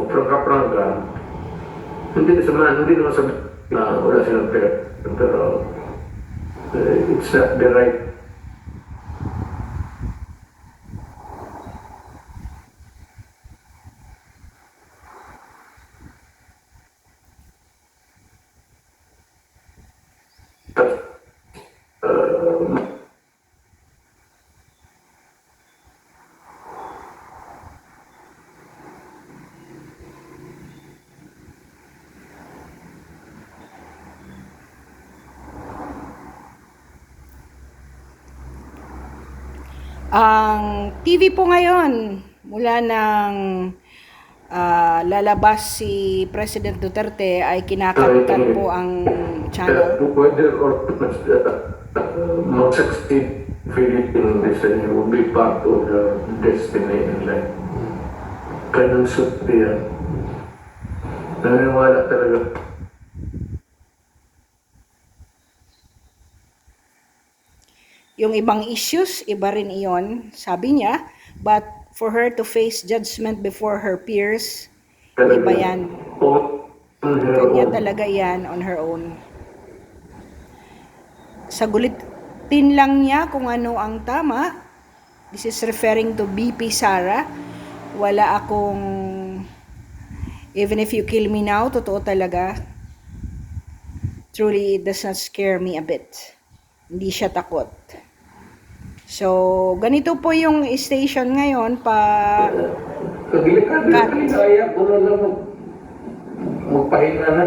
prangka-prangka, hindi naman sabi na wala silang pera, pero it's not the right. Ang TV po ngayon, mula ng lalabas si President Duterte, ay kinakatkat po ang channel. Whether or not mag-succeed Philippine decision will be part of the destiny in life. Ganun suti yan. Naniniwala talaga. Yung ibang issues, iba rin iyon, sabi niya. But for her to face judgment before her peers, iba yan. Kanya talaga yan on her own. Sagulitin lang niya kung ano ang tama. This is referring to BP Sara. Wala akong, even if you kill me now, totoo talaga. Truly, it does not scare me a bit. Hindi siya takot. So, ganito po yung station ngayon pa Kaya ko na lang magpahinga na.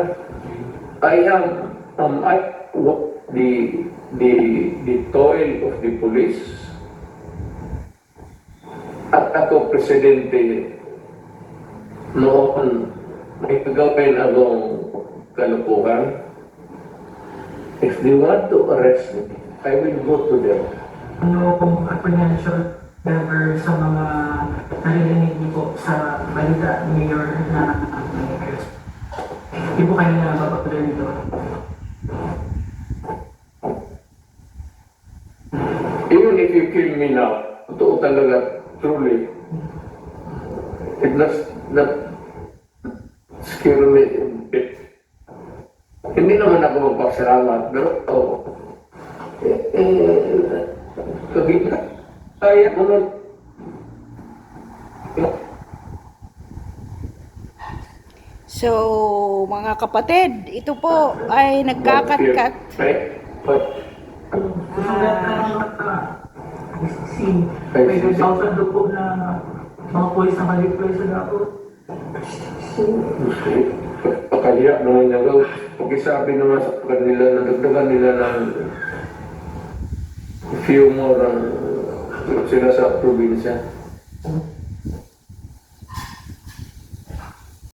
The toil of the police at ako presidente noon may gagawin akong kalukuhan. If they want to arrest me, I will go to them. Ano pong financial ever sa mga narinig niyo po sa balita ni Mayor na hindi po kayo na babatuloy nito? Even if you kill me now, totoo talaga, truly, it does not scare me a bit. Hindi naman ako magpasalamat, pero kaya ko nun. So, mga kapatid, ito po ay nagkakatkat. Susulat ka scene. May 2,000 do po na mga pulis na kalipay sa dapo. Pakaliya naman niya daw. Pag-isabi naman sa kanila, nadagdagan nila ng few more sila sa probinsya.